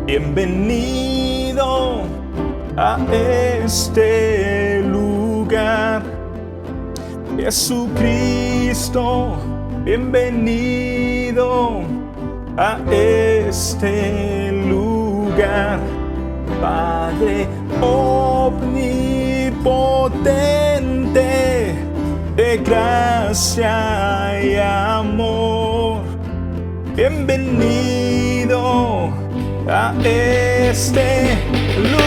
Bienvenido a este lugar, Jesucristo. Bienvenido a este lugar, Padre omnipotente, de gracia y amor. Bienvenido a este lugar.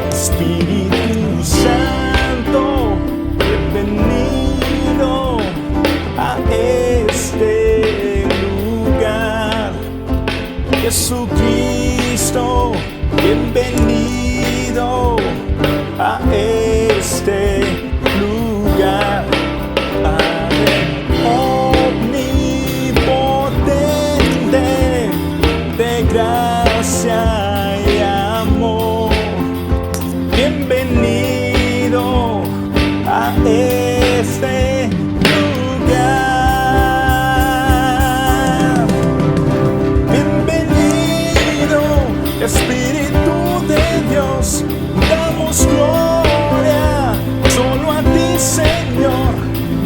Espíritu Santo, bienvenido a este lugar. Jesucristo, bienvenido a este lugar. Padre omnipotente, de gracia y amor. Bienvenido a este lugar. Bienvenido, Espíritu de Dios. Damos gloria solo a ti, Señor.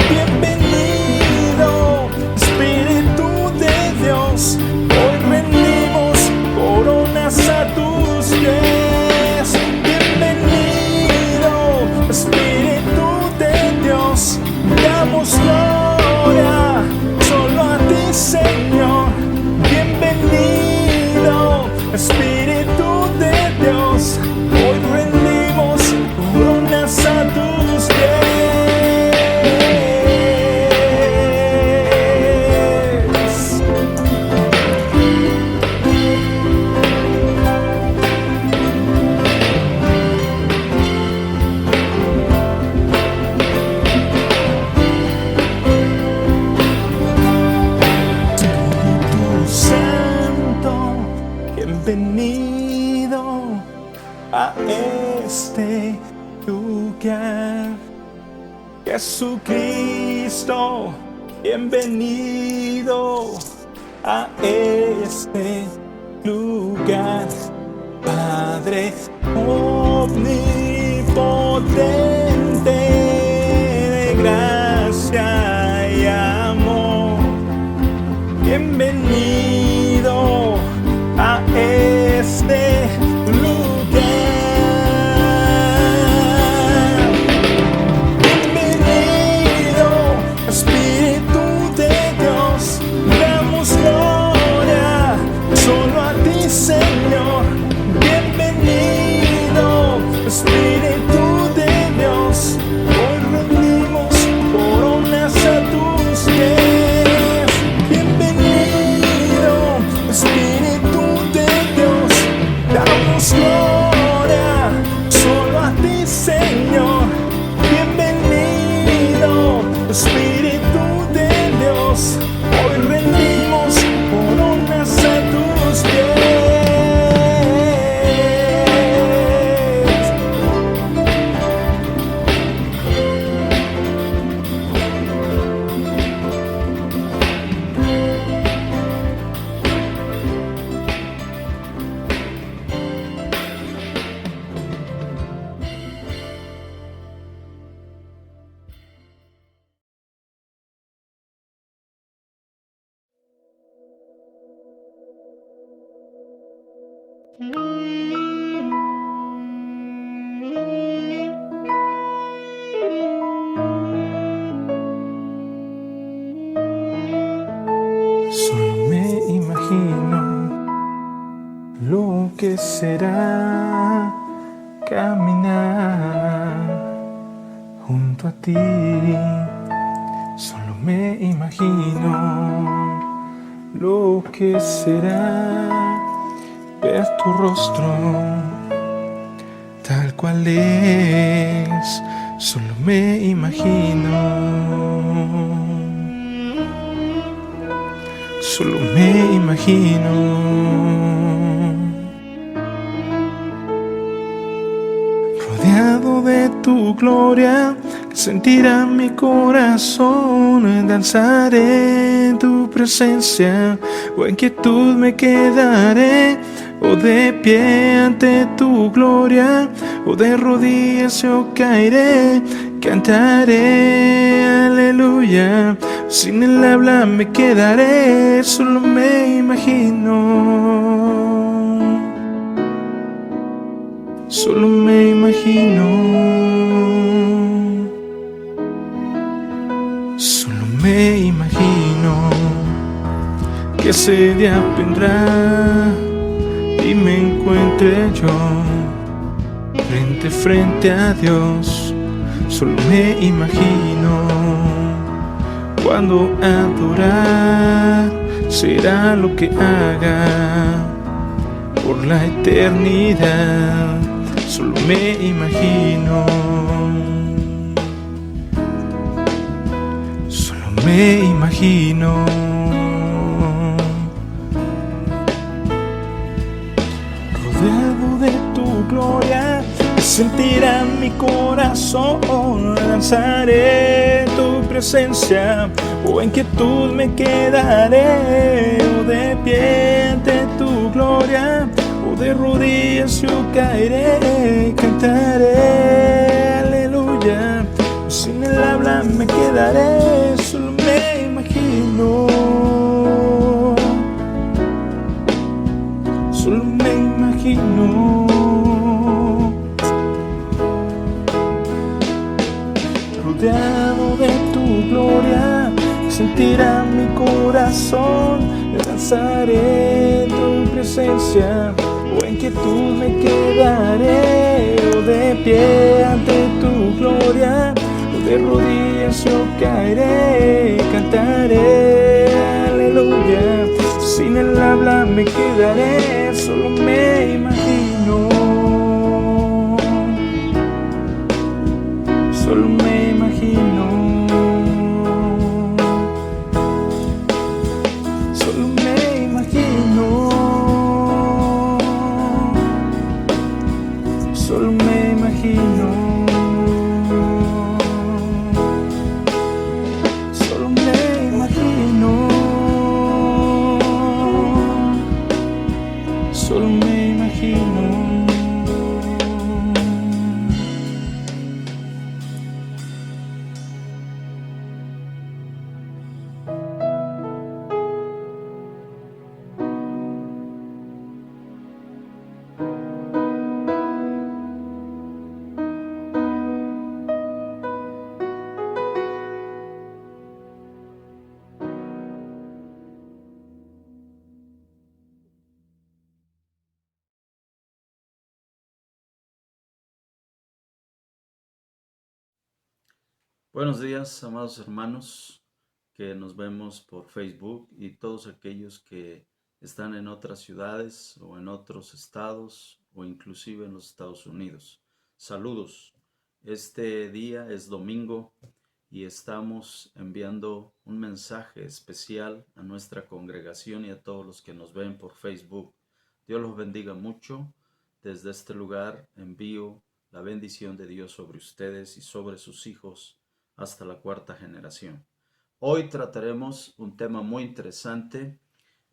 Bienvenido, Espíritu de Dios. Hoy rendimos coronas a tus pies. Bienvenido, Espíritu de Dios. Damos gloria solo a ti, Señor. Bienvenido, Espíritu de Dios. Hoy rendimos coronas a tus pies. Espíritu Santo, bienvenido a este lugar. Jesucristo, bienvenido a este lugar. Padre omnipotente, de gracia y amor. Bienvenido a este lugar. Bienvenido, Espíritu de Dios. Damos gloria solo a ti, Señor. Bienvenido, Espíritu de Dios. Hoy rendimos coronas a tus pies. Bienvenido, Espíritu de Dios. Damos gloria solo a ti, Señor. Bienvenido, Espíritu de Dios. Hoy rendimos coronas a tus pies. Solo me imagino lo que será caminar junto a ti. Solo me imagino lo que será ver tu rostro tal cual es. Solo me imagino. Solo me imagino rodeado rodeado de tu gloria, que sentirá mi corazón. Danzaré en tu presencia, o en quietud me quedaré, o de pie ante tu gloria, o de rodillas yo caeré. Cantaré aleluya, sin el habla me quedaré, solo me imagino. Solo me imagino, solo me imagino que ese día vendrá y me encuentre yo frente a frente a Dios. Solo me imagino cuando adorar será lo que haga por la eternidad. Solo me imagino, solo me imagino. Rodeado de tu gloria, sentirá mi corazón. Danzaré en tu presencia, o en quietud me quedaré, o de pie ante tu gloria, de rodillas yo caeré. Cantaré aleluya, sin el habla me quedaré, solo me imagino, solo me imagino. Rodeado de tu gloria, sentirá mi corazón. Danzaré en tu presencia, o en quietud me quedaré, o de pie ante tu gloria, o de rodillas yo caeré. Cantaré aleluya, sin el habla me quedaré, solo me imagino, solo me imagino. Solo me imagino, solo me imagino, solo me imagino. Buenos días, amados hermanos, que nos vemos por Facebook y todos aquellos que están en otras ciudades o en otros estados o inclusive en los Estados Unidos. Saludos. Este día es domingo y estamos enviando un mensaje especial a nuestra congregación y a todos los que nos ven por Facebook. Dios los bendiga mucho. Desde este lugar envío la bendición de Dios sobre ustedes y sobre sus hijos hasta la cuarta generación. Hoy trataremos un tema muy interesante,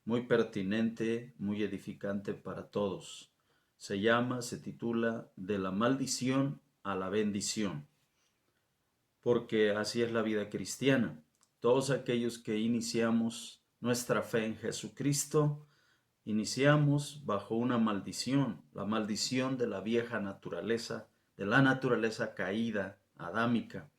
muy pertinente, muy edificante para todos. Se titula De la maldición a la bendición, porque así es la vida cristiana. Todos aquellos que iniciamos nuestra fe en Jesucristo, iniciamos bajo una maldición, la maldición de la vieja naturaleza, de la naturaleza caída, adámica,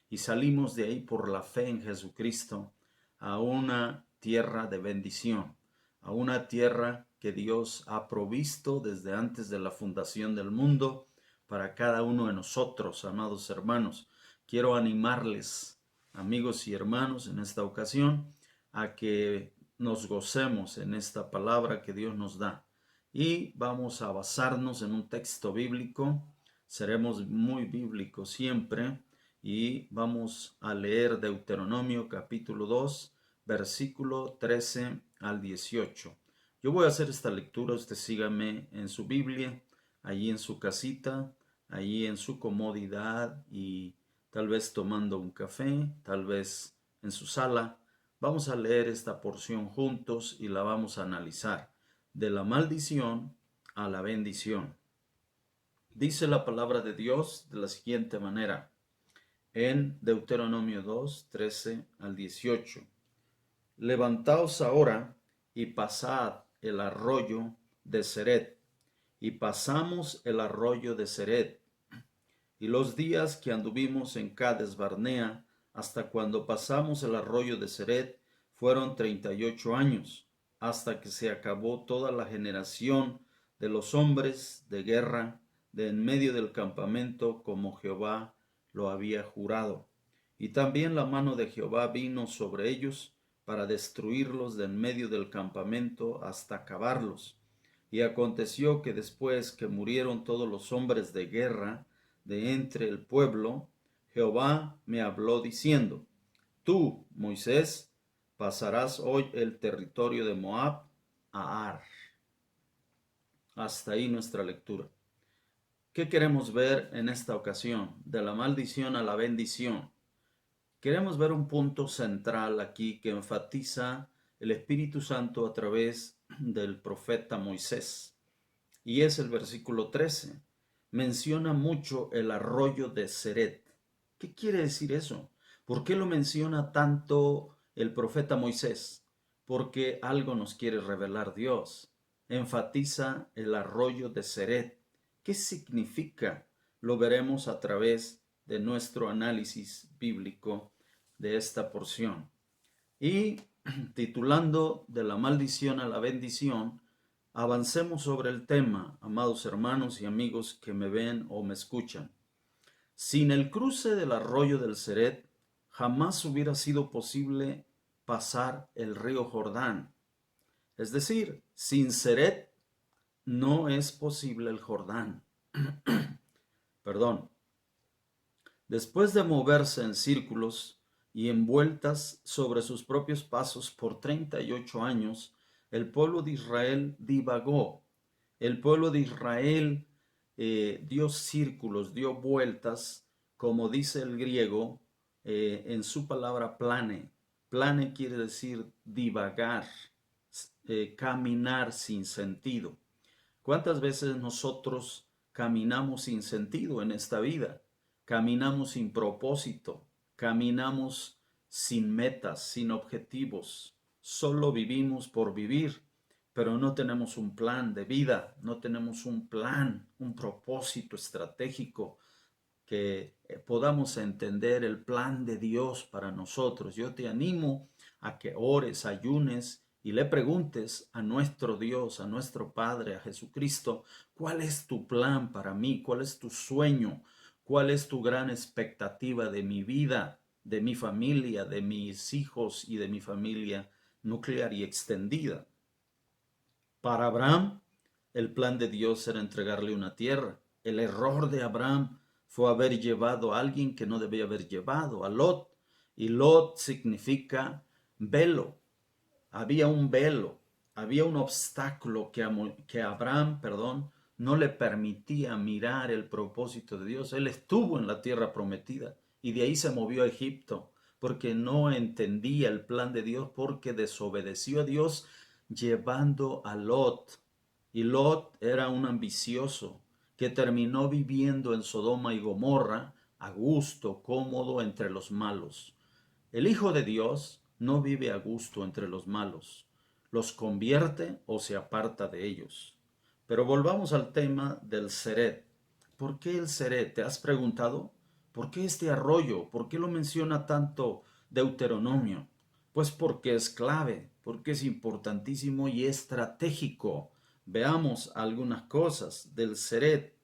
y salimos de ahí por la fe en Jesucristo a una tierra de bendición, a una tierra que Dios ha provisto desde antes de la fundación del mundo para cada uno de nosotros, amados hermanos. Quiero animarles, amigos y hermanos, en esta ocasión, a que nos gocemos en esta palabra que Dios nos da. Y vamos a basarnos en un texto bíblico. Seremos muy bíblicos siempre. Y vamos a leer Deuteronomio capítulo 2, versículo 13 al 18. Yo voy a hacer esta lectura, usted sígame en su Biblia, allí en su casita, ahí en su comodidad y tal vez tomando un café, tal vez en su sala. Vamos a leer esta porción juntos y la vamos a analizar. De la maldición a la bendición. Dice la palabra de Dios de la siguiente manera, en Deuteronomio 2, 13 al 18. Levantaos ahora y pasad el arroyo de Ceret. Y pasamos el arroyo de Ceret. Y los días que anduvimos en Cades Barnea, hasta cuando pasamos el arroyo de Ceret, fueron 38 años, hasta que se acabó toda la generación de los hombres de guerra de en medio del campamento, como Jehová lo había jurado. Y también la mano de Jehová vino sobre ellos para destruirlos de en medio del campamento hasta acabarlos. Y aconteció que después que murieron todos los hombres de guerra de entre el pueblo, Jehová me habló diciendo, tú, Moisés, pasarás hoy el territorio de Moab a Ar. Hasta ahí nuestra lectura. ¿Qué queremos ver en esta ocasión? De la maldición a la bendición. Queremos ver un punto central aquí que enfatiza el Espíritu Santo a través del profeta Moisés. Y es el versículo 13. Menciona mucho el arroyo de Ceret. ¿Qué quiere decir eso? ¿Por qué lo menciona tanto el profeta Moisés? Porque algo nos quiere revelar Dios. Enfatiza el arroyo de Ceret. ¿Qué significa? Lo veremos a través de nuestro análisis bíblico de esta porción. Y titulando de la maldición a la bendición, avancemos sobre el tema, amados hermanos y amigos que me ven o me escuchan. Sin el cruce del arroyo del Ceret, jamás hubiera sido posible pasar el río Jordán. Es decir, sin Ceret no es posible el Jordán. Perdón. Después de moverse en círculos y en vueltas sobre sus propios pasos por 38 años, el pueblo de Israel divagó. El pueblo de Israel dio círculos, dio vueltas, como dice el griego en su palabra plane. Plane quiere decir divagar, caminar sin sentido. ¿Cuántas veces nosotros caminamos sin sentido en esta vida? Caminamos sin propósito, caminamos sin metas, sin objetivos. Solo vivimos por vivir, pero no tenemos un plan de vida, no tenemos un plan, un propósito estratégico que podamos entender el plan de Dios para nosotros. Yo te animo a que ores, ayunes y le preguntes a nuestro Dios, a nuestro Padre, a Jesucristo, ¿cuál es tu plan para mí? ¿Cuál es tu sueño? ¿Cuál es tu gran expectativa de mi vida, de mi familia, de mis hijos y de mi familia nuclear y extendida? Para Abraham, el plan de Dios era entregarle una tierra. El error de Abraham fue haber llevado a alguien que no debía haber llevado, a Lot. Y Lot significa velo. Había un velo, había un obstáculo que Abraham, no le permitía mirar el propósito de Dios. Él estuvo en la tierra prometida y de ahí se movió a Egipto porque no entendía el plan de Dios, porque desobedeció a Dios llevando a Lot. Y Lot era un ambicioso que terminó viviendo en Sodoma y Gomorra a gusto, cómodo entre los malos. El Hijo de Dios no vive a gusto entre los malos, los convierte o se aparta de ellos. Pero volvamos al tema del Ceret. ¿Por qué el Ceret? ¿Te has preguntado? ¿Por qué este arroyo? ¿Por qué lo menciona tanto Deuteronomio? Pues porque es clave, porque es importantísimo y estratégico. Veamos algunas cosas del Ceret.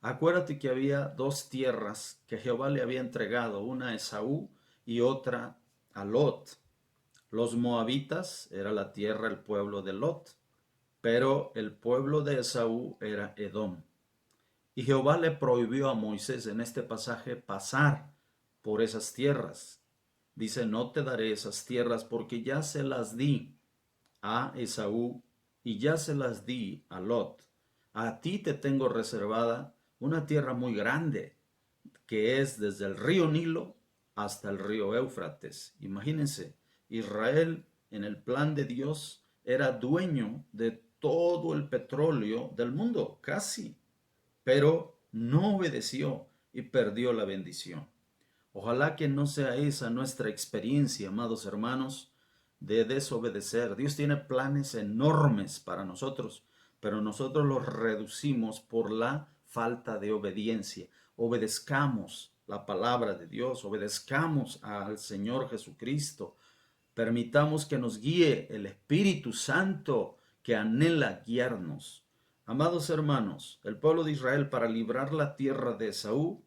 Acuérdate que había dos tierras que Jehová le había entregado, una a Esaú y otra a Lot. Los moabitas era la tierra, el pueblo de Lot, pero el pueblo de Esaú era Edom. Y Jehová le prohibió a Moisés en este pasaje pasar por esas tierras. Dice, no te daré esas tierras porque ya se las di a Esaú y ya se las di a Lot. A ti te tengo reservada una tierra muy grande, que es desde el río Nilo hasta el río Éufrates. Imagínense, Israel en el plan de Dios era dueño de todo el petróleo del mundo, casi, pero no obedeció y perdió la bendición. Ojalá que no sea esa nuestra experiencia, amados hermanos, de desobedecer. Dios tiene planes enormes para nosotros, pero nosotros los reducimos por la falta de obediencia. Obedezcamos la palabra de Dios, obedezcamos al Señor Jesucristo, permitamos que nos guíe el Espíritu Santo que anhela guiarnos. Amados hermanos, el pueblo de Israel, para librar la tierra de Esaú,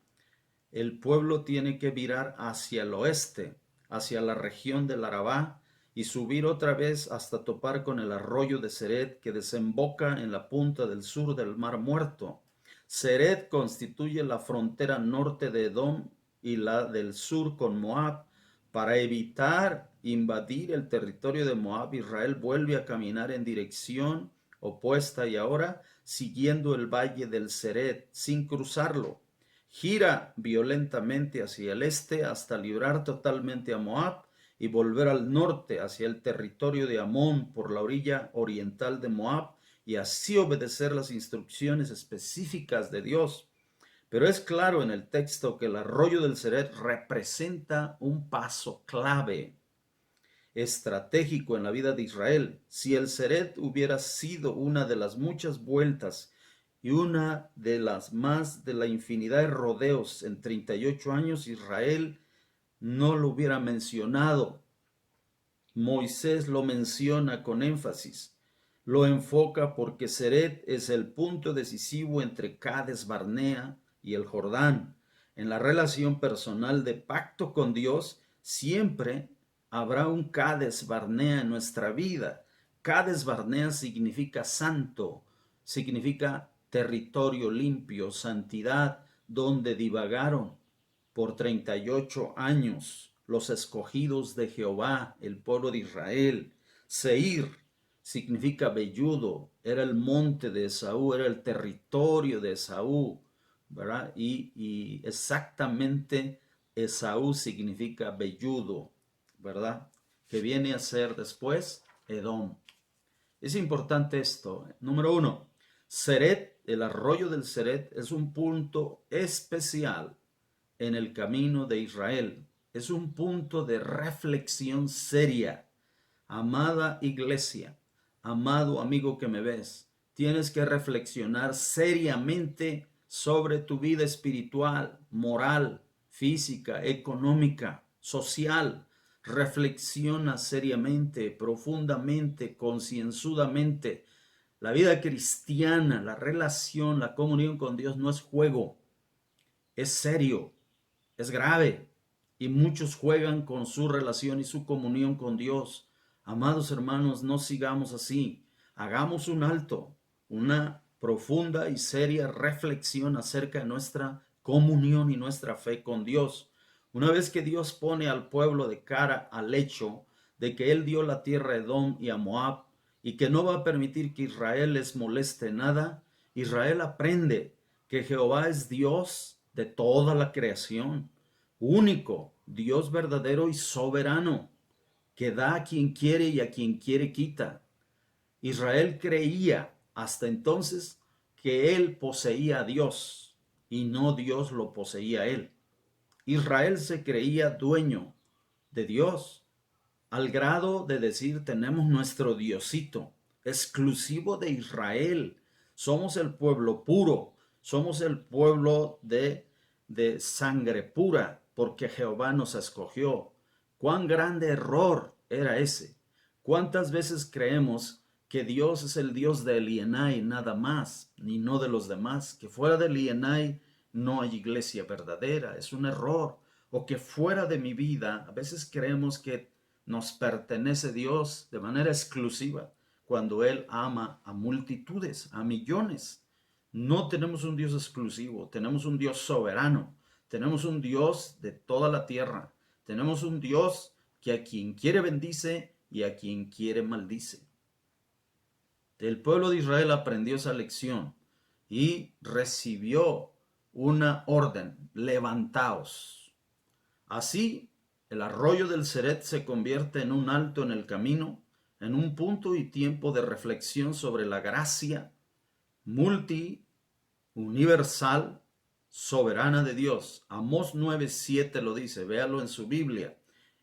el pueblo tiene que virar hacia el oeste, hacia la región del Arabá, y subir otra vez hasta topar con el arroyo de Sered, que desemboca en la punta del sur del Mar Muerto. Sered constituye la frontera norte de Edom y la del sur con Moab. Para evitar invadir el territorio de Moab, Israel vuelve a caminar en dirección opuesta y ahora siguiendo el valle del Sered, sin cruzarlo. Gira violentamente hacia el este hasta librar totalmente a Moab y volver al norte hacia el territorio de Amón por la orilla oriental de Moab y así obedecer las instrucciones específicas de Dios. Pero es claro en el texto que el arroyo del Sered representa un paso clave, estratégico en la vida de Israel. Si el Sered hubiera sido una de las muchas vueltas y una de las más de la infinidad de rodeos en 38 años, Israel no lo hubiera mencionado. Moisés lo menciona con énfasis. Lo enfoca porque Sered es el punto decisivo entre Cades Barnea y el Jordán. En la relación personal de pacto con Dios, siempre habrá un Cades Barnea en nuestra vida. Cades Barnea significa santo, significa territorio limpio, santidad, donde divagaron por 38 años los escogidos de Jehová, el pueblo de Israel. Seir significa velludo, era el monte de Esaú, era el territorio de Esaú, ¿verdad? Y exactamente Esaú significa velludo, ¿verdad? Que viene a ser después Edom. Es importante esto. Número 1, Sered, el arroyo del Sered, es un punto especial en el camino de Israel. Es un punto de reflexión seria. Amada iglesia, amado amigo que me ves, tienes que reflexionar seriamente sobre tu vida espiritual, moral, física, económica, social. Reflexiona seriamente, profundamente, concienzudamente. La vida cristiana, la relación, la comunión con Dios no es juego, es serio, es grave, y muchos juegan con su relación y su comunión con Dios. Amados hermanos, no sigamos así. Hagamos un alto, una profunda y seria reflexión acerca de nuestra comunión y nuestra fe con Dios. Una vez que Dios pone al pueblo de cara al hecho de que Él dio la tierra a Edom y a Moab y que no va a permitir que Israel les moleste nada, Israel aprende que Jehová es Dios de toda la creación, único, Dios verdadero y soberano, que da a quien quiere y a quien quiere quita. Israel creía hasta entonces que él poseía a Dios y no Dios lo poseía a él. Israel se creía dueño de Dios al grado de decir tenemos nuestro Diosito exclusivo de Israel. Somos el pueblo puro, somos el pueblo de sangre pura porque Jehová nos escogió. Cuán grande error era ese. ¿Cuántas veces creemos que Dios es el Dios de Elienai nada más, ni no de los demás? Que fuera de Elienai no hay iglesia verdadera, es un error. O que fuera de mi vida, a veces creemos que nos pertenece Dios de manera exclusiva cuando Él ama a multitudes, a millones. No tenemos un Dios exclusivo, tenemos un Dios soberano, tenemos un Dios de toda la tierra, tenemos un Dios que a quien quiere bendice y a quien quiere maldice. El pueblo de Israel aprendió esa lección y recibió una orden: levantaos. Así, el arroyo del Ceret se convierte en un alto en el camino, en un punto y tiempo de reflexión sobre la gracia universal, soberana de Dios. Amós 9:7 lo dice, véalo en su Biblia.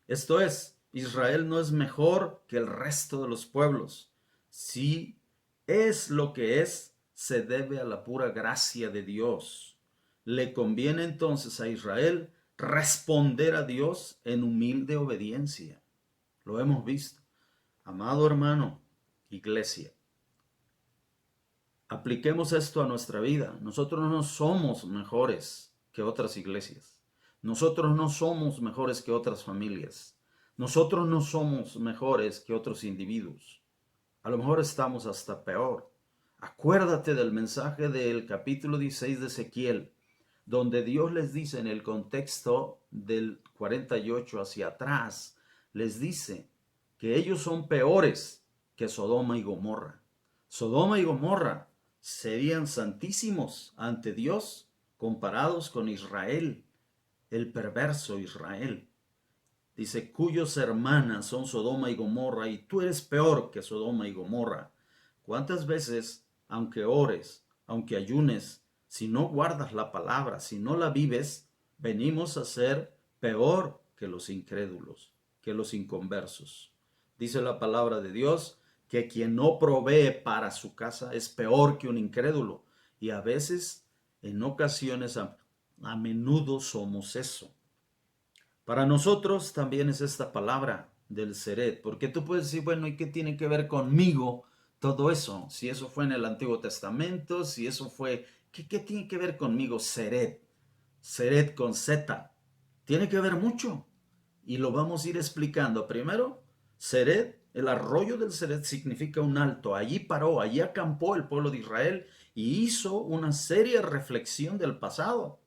Esto es, Israel no es mejor que el resto de los pueblos. Si es lo que es, se debe a la pura gracia de Dios. Le conviene entonces a Israel responder a Dios en humilde obediencia. Lo hemos visto. Amado hermano, iglesia, apliquemos esto a nuestra vida. Nosotros no somos mejores que otras iglesias. Nosotros no somos mejores que otras familias. Nosotros no somos mejores que otros individuos. A lo mejor estamos hasta peor. Acuérdate del mensaje del capítulo 16 de Ezequiel, donde Dios les dice en el contexto del 48 hacia atrás, les dice que ellos son peores que Sodoma y Gomorra. Sodoma y Gomorra serían santísimos ante Dios comparados con Israel, el perverso Israel. Dice, cuyos hermanas son Sodoma y Gomorra, y tú eres peor que Sodoma y Gomorra. ¿Cuántas veces, aunque ores, aunque ayunes, si no guardas la palabra, si no la vives, venimos a ser peor que los incrédulos, que los inconversos? Dice la palabra de Dios que quien no provee para su casa es peor que un incrédulo. Y a veces, en ocasiones, a menudo somos eso. Para nosotros también es esta palabra del Seret, porque tú puedes decir, bueno, ¿y qué tiene que ver conmigo todo eso? Si eso fue en el Antiguo Testamento, si eso fue, ¿qué tiene que ver conmigo Seret? Seret con Z. Tiene que ver mucho. Y lo vamos a ir explicando. Primero, Seret, el arroyo del Seret significa un alto. Allí paró, allí acampó el pueblo de Israel y hizo una seria reflexión del pasado.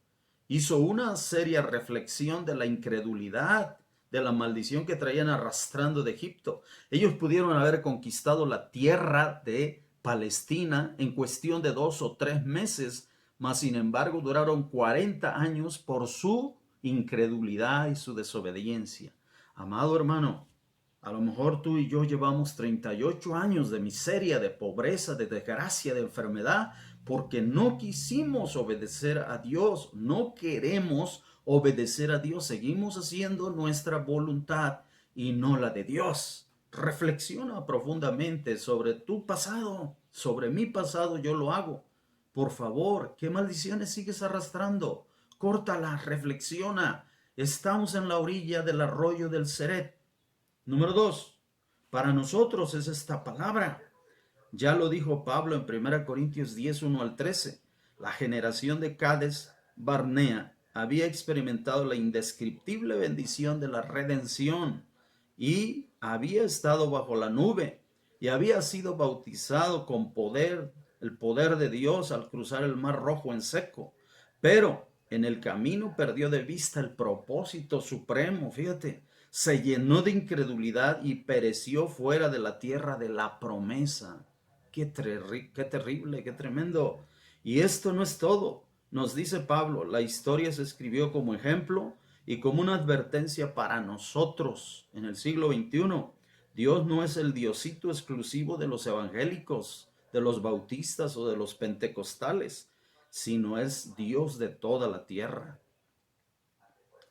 Hizo una seria reflexión de la incredulidad, de la maldición que traían arrastrando de Egipto. Ellos pudieron haber conquistado la tierra de Palestina en cuestión de 2 o 3 meses, mas sin embargo duraron 40 años por su incredulidad y su desobediencia. Amado hermano, a lo mejor tú y yo llevamos 38 años de miseria, de pobreza, de desgracia, de enfermedad, porque no quisimos obedecer a Dios, no queremos obedecer a Dios, seguimos haciendo nuestra voluntad y no la de Dios. Reflexiona profundamente sobre tu pasado, sobre mi pasado, yo lo hago. Por favor, ¿qué maldiciones sigues arrastrando? Córtalas, reflexiona. Estamos en la orilla del arroyo del Ceret. Número 2, para nosotros es esta palabra. Ya lo dijo Pablo en 1 Corintios 10, 1 al 13. La generación de Cades Barnea había experimentado la indescriptible bendición de la redención y había estado bajo la nube y había sido bautizado con poder, el poder de Dios al cruzar el mar Rojo en seco. Pero en el camino perdió de vista el propósito supremo, fíjate, se llenó de incredulidad y pereció fuera de la tierra de la promesa. Qué terrible, qué tremendo. Y esto no es todo. Nos dice Pablo, la historia se escribió como ejemplo y como una advertencia para nosotros en el siglo XXI. Dios no es el diosito exclusivo de los evangélicos, de los bautistas o de los pentecostales, sino es Dios de toda la tierra.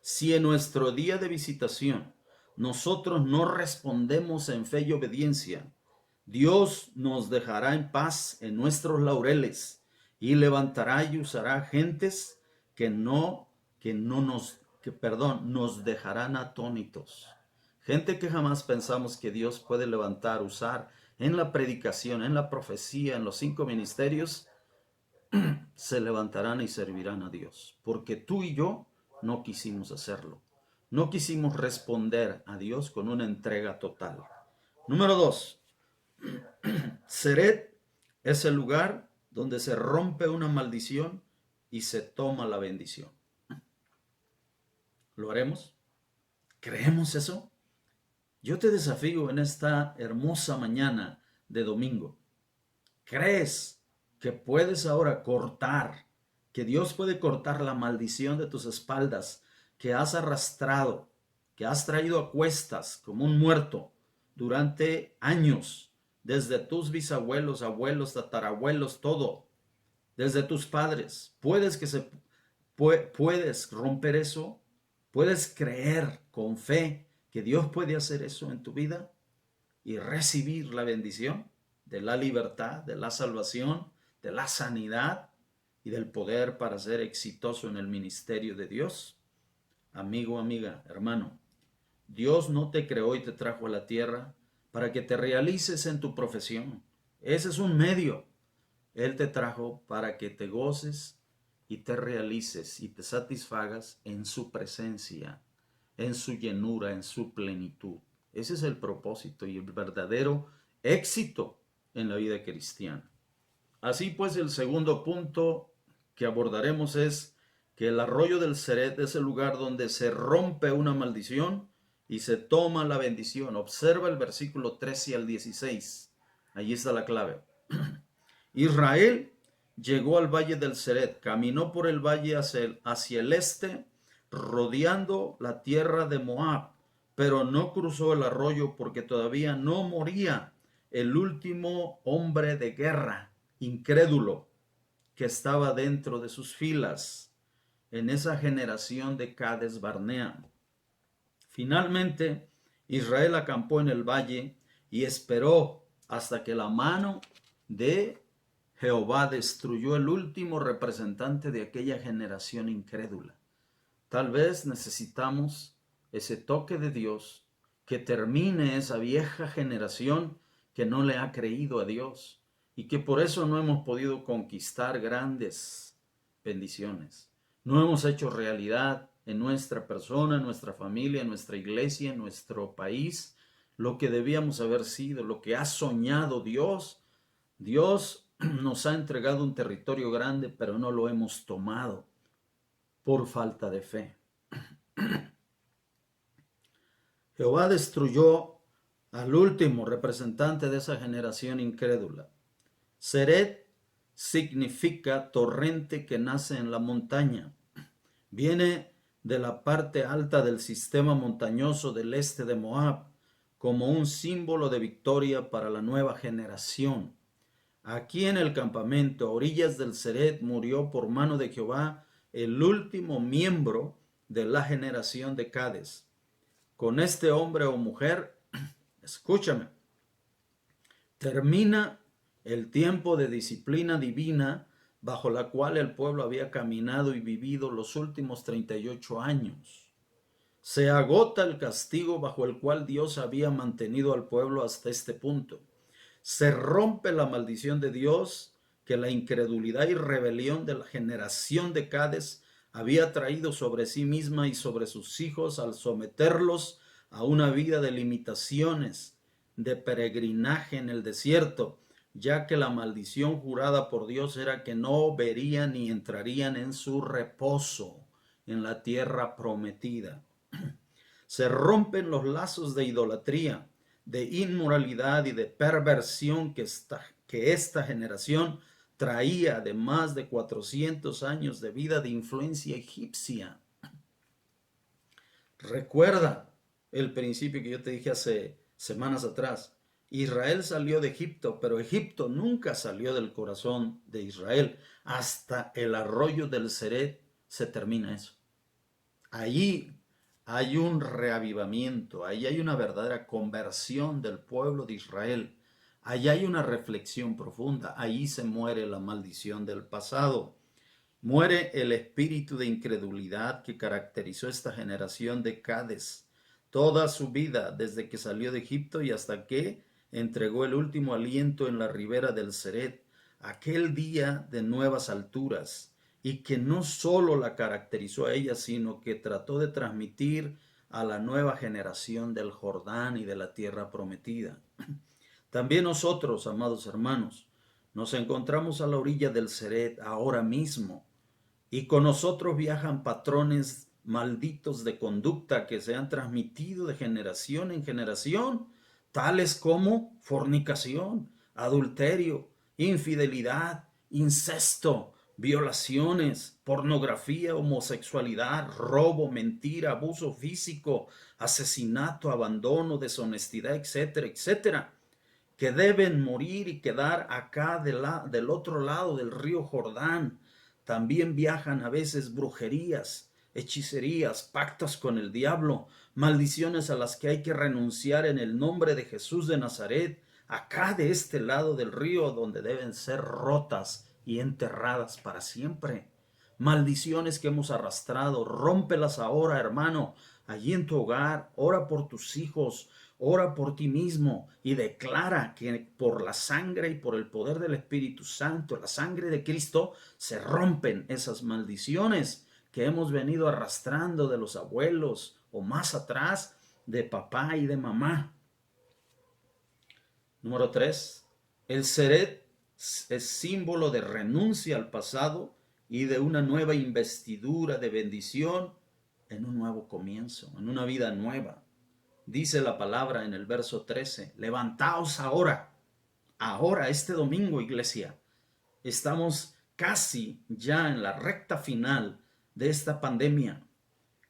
Si en nuestro día de visitación nosotros no respondemos en fe y obediencia, Dios nos dejará en paz en nuestros laureles y levantará y usará gentes nos dejarán atónitos. Gente que jamás pensamos que Dios puede levantar, usar en la predicación, en la profecía, en los 5 ministerios, se levantarán y servirán a Dios. Porque tú y yo no quisimos hacerlo. No quisimos responder a Dios con una entrega total. Número 2. Seret es el lugar donde se rompe una maldición y se toma la bendición. ¿Lo haremos? ¿Creemos eso? Yo te desafío en esta hermosa mañana de domingo. ¿Crees que puedes ahora cortar, que Dios puede cortar la maldición de tus espaldas que has arrastrado, que has traído a cuestas como un muerto durante años, desde tus bisabuelos, abuelos, tatarabuelos, todo, desde tus padres. Puedes romper eso, puedes creer con fe que Dios puede hacer eso en tu vida y recibir la bendición de la libertad, de la salvación, de la sanidad y del poder para ser exitoso en el ministerio de Dios. Amigo, amiga, hermano, Dios no te creó y te trajo a la tierra para que te realices en tu profesión. Ese es un medio. Él te trajo para que te goces y te realices y te satisfagas en su presencia, en su llenura, en su plenitud. Ese es el propósito y el verdadero éxito en la vida cristiana. Así pues, el segundo punto que abordaremos es que el arroyo del Ceret es el lugar donde se rompe una maldición y se toma la bendición. Observa el versículo 13 al 16. Allí está la clave. Israel llegó al valle del Ceret, caminó por el valle hacia el este, rodeando la tierra de Moab, pero no cruzó el arroyo porque todavía no moría el último hombre de guerra, incrédulo, que estaba dentro de sus filas en esa generación de Cades Barnea. Finalmente, Israel acampó en el valle y esperó hasta que la mano de Jehová destruyó el último representante de aquella generación incrédula. Tal vez necesitamos ese toque de Dios que termine esa vieja generación que no le ha creído a Dios y que por eso no hemos podido conquistar grandes bendiciones. No hemos hecho realidad en nuestra persona, en nuestra familia, en nuestra iglesia, en nuestro país, lo que debíamos haber sido, lo que ha soñado Dios. Dios nos ha entregado un territorio grande, pero no lo hemos tomado por falta de fe. Jehová destruyó al último representante de esa generación incrédula. Ceret significa torrente que nace en la montaña. Viene de la parte alta del sistema montañoso del este de Moab, como un símbolo de victoria para la nueva generación. Aquí en el campamento, a orillas del Ceret, murió por mano de Jehová el último miembro de la generación de Cades. Con este hombre o mujer, escúchame, termina el tiempo de disciplina divina bajo la cual el pueblo había caminado y vivido los últimos 38 años. Se agota el castigo bajo el cual Dios había mantenido al pueblo hasta este punto. Se rompe la maldición de Dios que la incredulidad y rebelión de la generación de Cades había traído sobre sí misma y sobre sus hijos al someterlos a una vida de limitaciones, de peregrinaje en el desierto, ya que la maldición jurada por Dios era que no verían ni entrarían en su reposo, en la tierra prometida. Se rompen los lazos de idolatría, de inmoralidad y de perversión que esta generación traía de más de 400 años de vida de influencia egipcia. Recuerda el principio que yo te dije hace semanas atrás. Israel salió de Egipto, pero Egipto nunca salió del corazón de Israel. Hasta el arroyo del Ceret se termina eso. Allí hay un reavivamiento, ahí hay una verdadera conversión del pueblo de Israel. Allí hay una reflexión profunda, ahí se muere la maldición del pasado. Muere el espíritu de incredulidad que caracterizó esta generación de Cades toda su vida, desde que salió de Egipto y hasta que entregó el último aliento en la ribera del Ceret, aquel día de nuevas alturas, y que no solo la caracterizó a ella, sino que trató de transmitir a la nueva generación del Jordán y de la tierra prometida. También nosotros, amados hermanos, nos encontramos a la orilla del Ceret ahora mismo, y con nosotros viajan patrones malditos de conducta que se han transmitido de generación en generación, tales como fornicación, adulterio, infidelidad, incesto, violaciones, pornografía, homosexualidad, robo, mentira, abuso físico, asesinato, abandono, deshonestidad, etcétera, etcétera, que deben morir y quedar acá del otro lado del río Jordán. También viajan a veces brujerías, hechicerías, pactos con el diablo, maldiciones a las que hay que renunciar en el nombre de Jesús de Nazaret, acá de este lado del río donde deben ser rotas y enterradas para siempre. Maldiciones que hemos arrastrado, rómpelas ahora, hermano, allí en tu hogar, ora por tus hijos, ora por ti mismo y declara que por la sangre y por el poder del Espíritu Santo, la sangre de Cristo, se rompen esas maldiciones que hemos venido arrastrando de los abuelos o más atrás de papá y de mamá. Número 3. El Seret es símbolo de renuncia al pasado y de una nueva investidura de bendición en un nuevo comienzo, en una vida nueva. Dice la palabra en el verso 13, levantaos ahora, este domingo, iglesia. Estamos casi ya en la recta final de esta pandemia.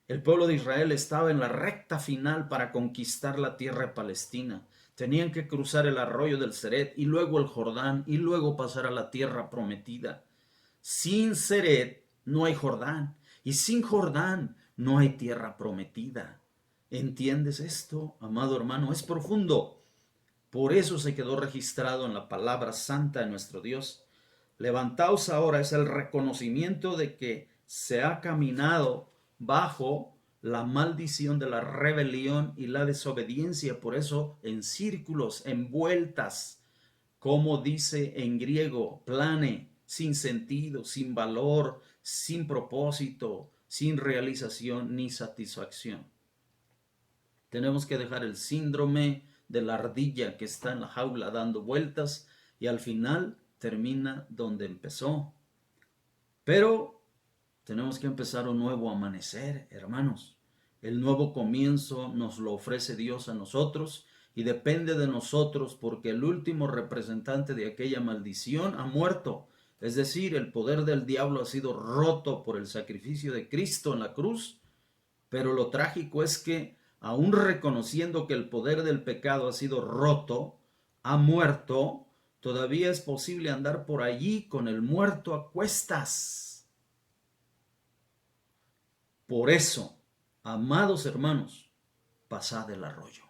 El pueblo de Israel estaba en la recta final para conquistar la tierra de Palestina. Tenían que cruzar el arroyo del Seret y luego el Jordán y luego pasar a la tierra prometida. Sin Seret no hay Jordán y sin Jordán no hay tierra prometida. ¿Entiendes esto, amado hermano? Es profundo. Por eso se quedó registrado en la palabra santa de nuestro Dios. Levantaos ahora es el reconocimiento de que se ha caminado bajo la maldición de la rebelión y la desobediencia. Por eso en círculos, en vueltas, como dice en griego, plane, sin sentido, sin valor, sin propósito, sin realización ni satisfacción. Tenemos que dejar el síndrome de la ardilla que está en la jaula dando vueltas y al final termina donde empezó. Pero tenemos que empezar un nuevo amanecer, hermanos. El nuevo comienzo nos lo ofrece Dios a nosotros y depende de nosotros porque el último representante de aquella maldición ha muerto. Es decir, el poder del diablo ha sido roto por el sacrificio de Cristo en la cruz. Pero lo trágico es que aún reconociendo que el poder del pecado ha sido roto, ha muerto, todavía es posible andar por allí con el muerto a cuestas. Por eso, amados hermanos, pasad el arroyo.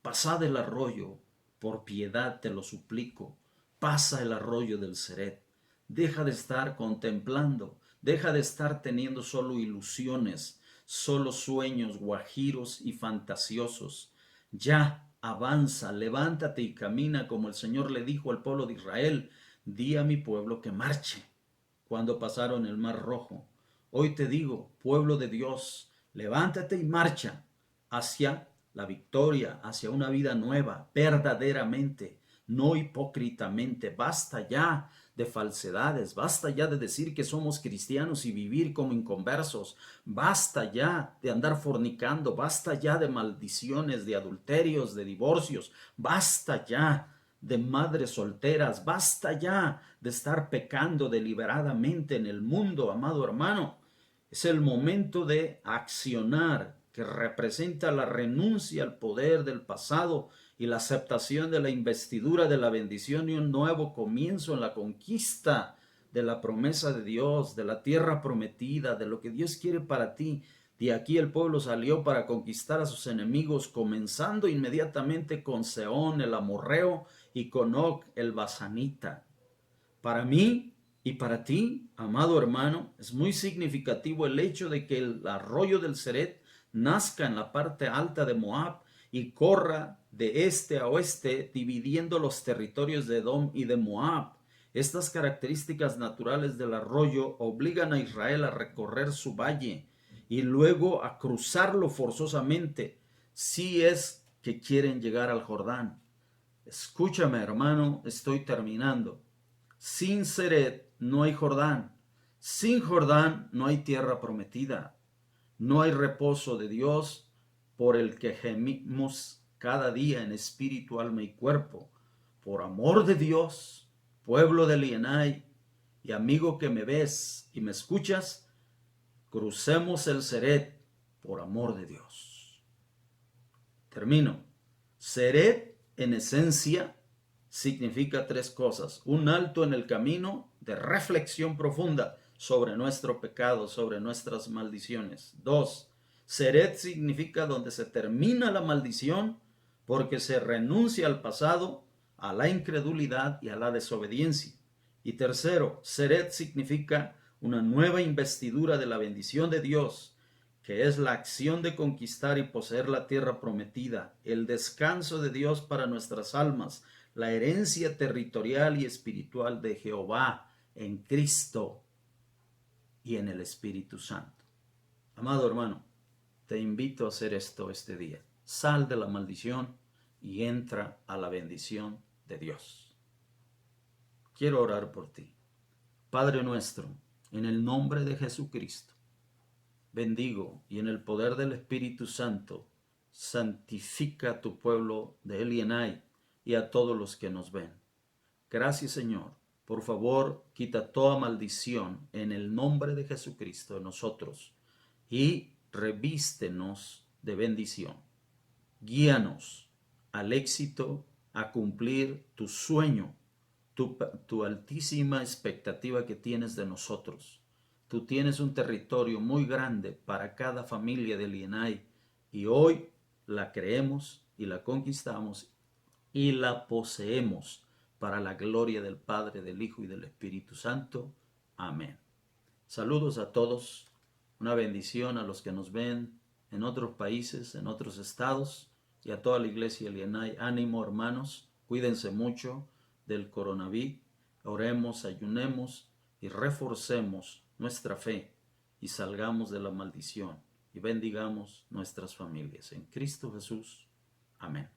Pasad el arroyo, por piedad te lo suplico. Pasa el arroyo del Seret. Deja de estar contemplando, deja de estar teniendo solo ilusiones, solo sueños guajiros y fantasiosos. Ya avanza, levántate y camina como el Señor le dijo al pueblo de Israel. Di a mi pueblo que marche cuando pasaron el mar rojo. Hoy te digo, pueblo de Dios, levántate y marcha hacia la victoria, hacia una vida nueva, verdaderamente, no hipócritamente. Basta ya de falsedades, basta ya de decir que somos cristianos y vivir como inconversos, basta ya de andar fornicando, basta ya de maldiciones, de adulterios, de divorcios, basta ya de madres solteras, basta ya de estar pecando deliberadamente en el mundo, amado hermano. Es el momento de accionar, que representa la renuncia al poder del pasado y la aceptación de la investidura de la bendición y un nuevo comienzo en la conquista de la promesa de Dios, de la tierra prometida, de lo que Dios quiere para ti. De aquí el pueblo salió para conquistar a sus enemigos, comenzando inmediatamente con Sehón el amorreo y con Og el basanita. Para mí y para ti, amado hermano, es muy significativo el hecho de que el arroyo del Seret nazca en la parte alta de Moab y corra de este a oeste, dividiendo los territorios de Edom y de Moab. Estas características naturales del arroyo obligan a Israel a recorrer su valle y luego a cruzarlo forzosamente, si es que quieren llegar al Jordán. Escúchame, hermano, estoy terminando. Sin Seret no hay Jordán. Sin Jordán no hay tierra prometida. No hay reposo de Dios por el que gemimos cada día en espíritu, alma y cuerpo. Por amor de Dios, pueblo de Lienai, y amigo que me ves y me escuchas, crucemos el Ceret por amor de Dios. Termino. Ceret, en esencia, significa tres cosas. Un alto en el camino de reflexión profunda sobre nuestro pecado, sobre nuestras maldiciones. 2. Ceret significa donde se termina la maldición porque se renuncia al pasado, a la incredulidad y a la desobediencia. Y tercero, Ceret significa una nueva investidura de la bendición de Dios, que es la acción de conquistar y poseer la tierra prometida, el descanso de Dios para nuestras almas, la herencia territorial y espiritual de Jehová en Cristo y en el Espíritu Santo. Amado hermano, te invito a hacer esto este día. Sal de la maldición y entra a la bendición de Dios. Quiero orar por ti. Padre nuestro, en el nombre de Jesucristo, bendigo y en el poder del Espíritu Santo, santifica a tu pueblo de Elienay y a todos los que nos ven. Gracias, Señor. Por favor, quita toda maldición en el nombre de Jesucristo de nosotros y revístenos de bendición. Guíanos al éxito, a cumplir tu sueño, tu altísima expectativa que tienes de nosotros. Tú tienes un territorio muy grande para cada familia de Elienay y hoy la creemos y la conquistamos y la poseemos para la gloria del Padre, del Hijo y del Espíritu Santo. Amén. Saludos a todos, una bendición a los que nos ven en otros países, en otros estados y a toda la iglesia Elienay. Ánimo, hermanos, cuídense mucho del coronavirus, oremos, ayunemos y reforcemos nuestra fe y salgamos de la maldición y bendigamos nuestras familias. En Cristo Jesús. Amén.